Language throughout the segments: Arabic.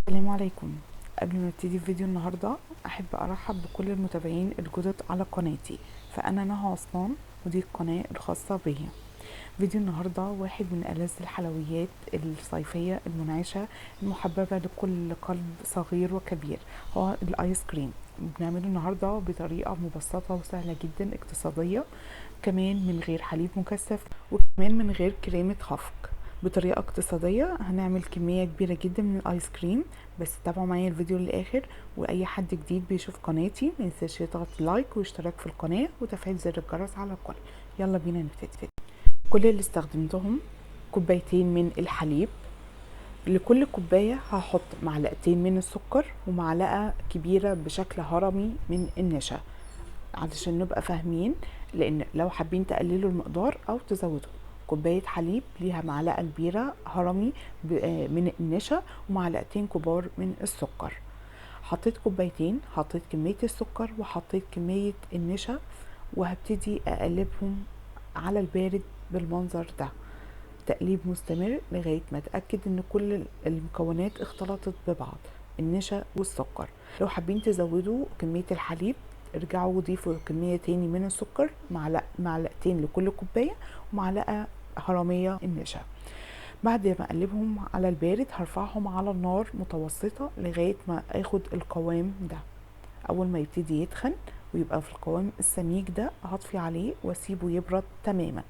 السلام عليكم. قبل ما نبتدي فيديو النهارده احب ارحب بكل المتابعين الجدد على قناتي. فانا نهى عثمان ودي القناه الخاصه بيا. فيديو النهارده واحد من ألذ الحلويات الصيفيه المنعشه المحببه لكل قلب صغير وكبير، هو الايس كريم. بنعمله النهارده بطريقه مبسطه وسهله جدا اقتصاديه، كمان من غير حليب مكثف وكمان من غير كريمه خفق. بطريقه اقتصاديه هنعمل كميه كبيره جدا من الايس كريم. بس تابعوا معايا الفيديو للاخر، واي حد جديد بيشوف قناتي ما ينساش يضغط لايك واشتراك في القناه وتفعيل زر الجرس على الكل. يلا بينا نبتدي. كل اللي استخدمتهم كوبايتين من الحليب. لكل كوبايه هحط معلقتين من السكر ومعلقه كبيره بشكل هرمي من النشا علشان نبقى فاهمين، لان لو حابين تقللوا المقدار او تزودوا. كوباية حليب ليها معلقة كبيرة هرمي من النشا ومعلقتين كبار من السكر. حطيت كوبايتين، حطيت كمية السكر وحطيت كمية النشا، وهبتدي اقلبهم على البارد بالمنظر ده، تقليب مستمر لغاية ما اتأكد ان كل المكونات اختلطت ببعض، النشا والسكر. لو حابين تزودوا كمية الحليب ارجعوا ضيفوا كمية تاني من السكر، معلقتين لكل كوباية ومعلقة هرمية النشا. بعد ما اقلبهم على البارد هرفعهم على النار متوسطة لغاية ما اخد القوام ده. اول ما يبتدي يتخن ويبقى في القوام السميك ده هطفي عليه واسيبه يبرد تماما.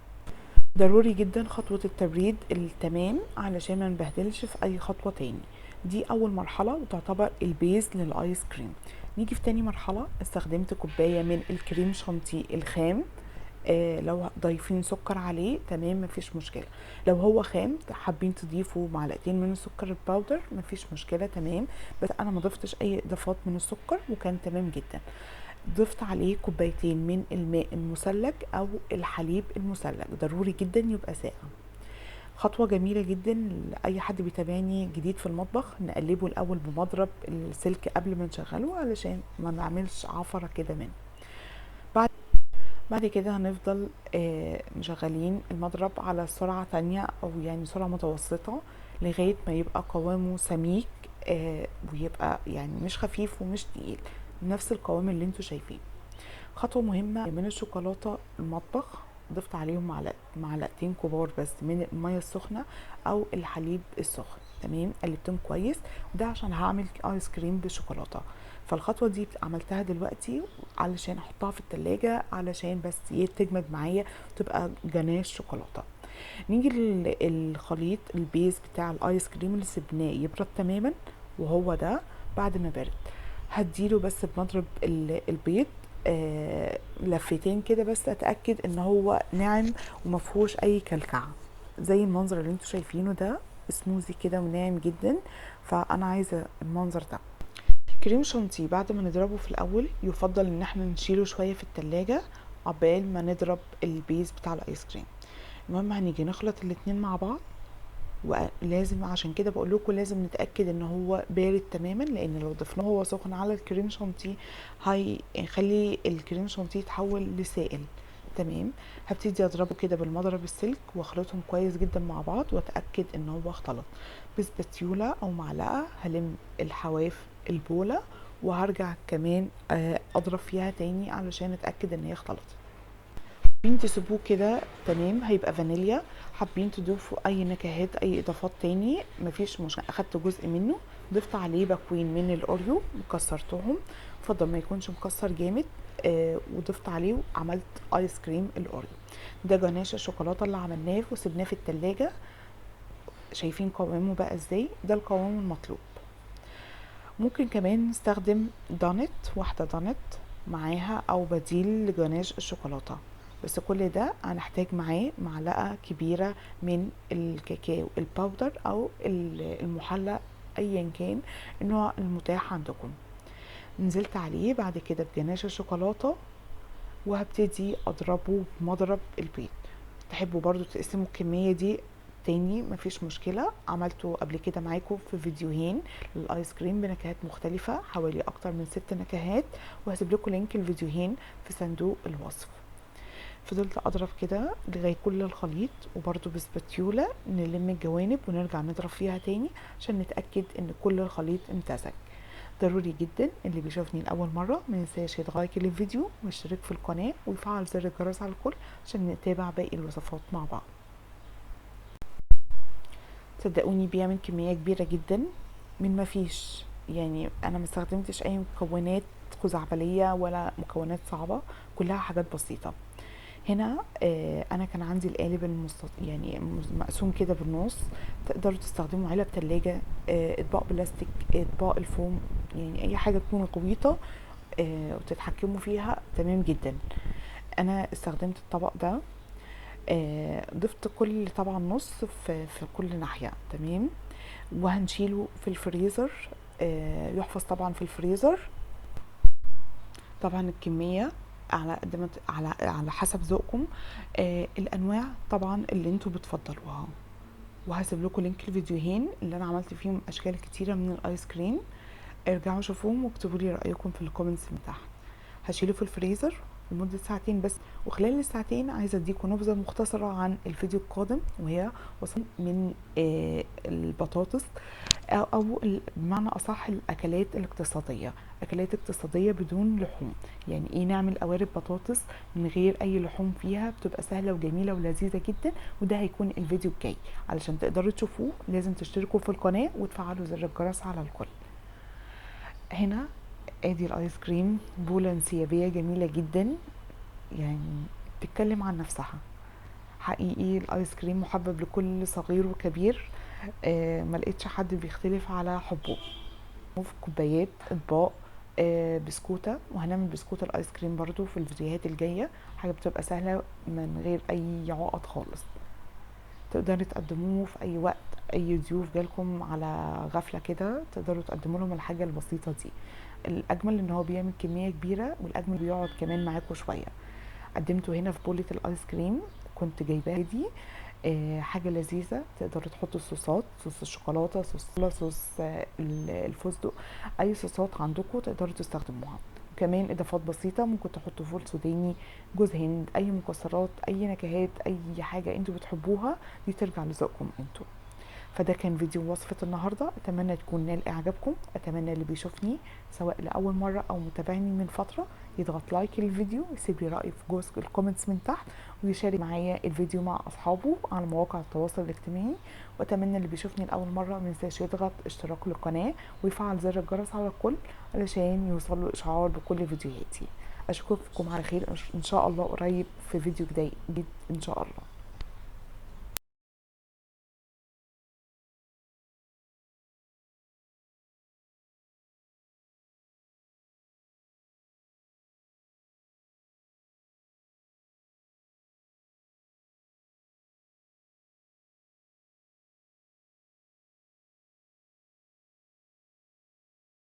ضروري جدا خطوة التبريد التمام علشان ما نبهدلش في اي خطوة تاني. دي اول مرحلة وتعتبر البيز للايس كريم. نيجي في تاني مرحلة، استخدمت كوباية من الكريم شانتيه الخام. لو ضايفين سكر عليه تمام مفيش مشكلة. لو هو خام حابين تضيفوا معلقتين من السكر الباودر مفيش مشكلة تمام. بس انا ما ضفتش اي اضافات من السكر وكان تمام جدا. ضفت عليه كوبايتين من الماء المثلج او الحليب المثلج، ضروري جدا يبقى ساقع. خطوة جميلة جدا لأي حد بيتابعني جديد في المطبخ، نقلبه الأول بمضرب السلك قبل ما نشغله علشان ما نعملش عفرة كده منه. بعد كده هنفضل مشغلين المضرب على سرعة تانية أو يعني سرعة متوسطة لغاية ما يبقى قوامه سميك، ويبقى يعني مش خفيف ومش تقيل، نفس القوام اللي انتوا شايفين. خطوة مهمة من الشوكولاتة المطبخ، ضفت عليهم معلقتين كبار بس من المية السخنة او الحليب السخن. تمام، قلبتهم كويس، وده عشان هعمل ايس كريم بالشوكولاتة. فالخطوة دي عملتها دلوقتي علشان احطها في التلاجة علشان بس تجمد معايا وتبقى جناش شوكولاتة. نيجي للخليط البيز بتاع الايس كريم اللي سبناه يبرد تماما، وهو ده. بعد ما برد هديله بس بمضرب البيض لفتين كده بس اتاكد ان هو ناعم ومفهوش اي كلكعه، زي المنظر اللي انتوا شايفينه ده، سموزي كده وناعم جدا. فانا عايزه المنظر ده. كريم شانتيه بعد ما نضربه في الاول يفضل ان احنا نشيله شويه في التلاجة عقبال ما نضرب البيز بتاع الايس كريم. المهم هنيجي نخلط الاتنين مع بعض، ولازم عشان كده بقول لكم لازم نتاكد ان هو بارد تماما، لان لو ضفناه هو سخن على الكريم شانتيه هيخلي الكريم شانتيه يتحول لسائل. تمام، هبتدي اضربه كده بالمضرب السلك واخلطهم كويس جدا مع بعض واتاكد ان هو اختلط. بسباتيولا او معلقه هلم الحواف البوله وهرجع كمان اضرب فيها تاني علشان اتاكد ان هي اختلطت. حابين تسيبوه كده تمام هيبقى فانيليا، حابين تضيفوا اي نكهات اي اضافات تاني مفيش مشكله. اخدت جزء منه ضفت عليه باكوين من الاوريو وكسرتهم، افضل ما يكونش مكسر جامد. وضفت عليه وعملت ايس كريم الاوريو. ده جناش الشوكولاته اللي عملناه وسبناه في التلاجة. شايفين قوامه بقى ازاي؟ ده القوام المطلوب. ممكن كمان نستخدم دانت، واحدة دانت معاها او بديل لجناش الشوكولاتة. بس كل ده هنحتاج معاه معلقة كبيرة من الكاكاو الباودر او المحلى ايا كان النوع المتاح عندكم. نزلت عليه بعد كده بجناش الشوكولاتة وهبتدي اضربه بمضرب البيض. تحبوا برضو تقسموا الكمية دي تاني مفيش مشكلة، عملته قبل كده معاكم في فيديوهين للايس كريم بنكهات مختلفة، حوالي اكتر من 6 نكهات، وهسيب لكم لينك الفيديوهين في صندوق الوصف. فضلت اضرب كده لغايه كل الخليط، وبرده بسباتيولا نلم الجوانب ونرجع نضرب فيها تاني عشان نتاكد ان كل الخليط امتزج. ضروري جدا اللي بيشوفني لاول مره ما ينساش يتلايك الفيديو ويشترك في القناه ويفعل زر الجرس على الكل عشان نتابع باقي الوصفات مع بعض. صدقوني بيعمل كميه كبيره جدا من ما فيش، يعني انا ما استخدمتش اي مكونات خزعبليه ولا مكونات صعبه، كلها حاجات بسيطه. هنا انا كان عندي القالب يعني مقسوم كده بالنص، تقدروا تستخدموا علب تلاجة، اطباق بلاستيك، اطباق الفوم، يعني اي حاجه تكون غويطه وتتحكموا فيها تمام جدا. انا استخدمت الطبق ده، ضفت كل طبعا نص في كل ناحيه، تمام. وهنشيله في الفريزر، يحفظ طبعا في الفريزر. طبعا الكميه على قد ما على حسب ذوقكم، الانواع طبعا اللي انتوا بتفضلوها. وهسيب لكم لينك الفيديوهين اللي انا عملت فيهم اشكال كتيره من الايس كريم، ارجعوا شوفوهم واكتبوا لي رايكم في الكومنتس من تحت. هشيله في الفريزر لمده ساعتين بس، وخلال الساعتين عايزه اديكم نبذه مختصره عن الفيديو القادم، وهي وصفه من البطاطس او بمعنى اصح الاكلات الاقتصاديه، اكلات اقتصاديه بدون لحوم. يعني ايه نعمل قوارب بطاطس من غير اي لحوم فيها، بتبقى سهله وجميله ولذيذه جدا. وده هيكون الفيديو الجاي، علشان تقدروا تشوفوه لازم تشتركوا في القناه وتفعلوا زر الجرس على الكل. هنا ادي الايس كريم، بوله انسيابيه جميله جدا، يعني تتكلم عن نفسها. حقيقي الايس كريم محبب لكل صغير وكبير، ما لقيتش حد بيختلف على حبه. في كوبايات، اطباق، بسكوته، وهنعمل بسكوت الايس كريم برضو في الفيديوهات الجايه، حاجه بتبقى سهله من غير اي عقد خالص. تقدروا تقدموه في اي وقت، اي ضيوف جالكم على غفله كده تقدروا تقدموا لهم الحاجه البسيطه دي. الاجمل ان هو بيعمل كميه كبيره، والاجمل بيقعد كمان معاكم شويه. قدمته هنا في بولة الايس كريم، كنت جايباها دي حاجه لذيذه. تقدروا تحطوا الصوصات، صوص الشوكولاته، صوص الفستق، اي صوصات عندكم تقدروا تستخدموها. كمان اضافات بسيطه، ممكن تحطوا فول سوداني، جوز هند، اي مكسرات، اي نكهات، اي حاجه انتوا بتحبوها دي ترجع لذوقكم انتوا. فده كان فيديو وصفة النهاردة، اتمنى تكون نال اعجابكم. اتمنى اللي بيشوفني سواء لاول مرة او متابعني من فترة يضغط لايك للفيديو، يسيب لي رأيه في جزء الكومنتس من تحت، ويشارك معايا الفيديو مع اصحابه على مواقع التواصل الاجتماعي. واتمنى اللي بيشوفني لاول مرة منساش يضغط اشتراك للقناة ويفعل زر الجرس على الكل علشان يوصله اشعار بكل فيديوهاتي. اشوفكم على خير ان شاء الله قريب في فيديو جديد ان شاء الله.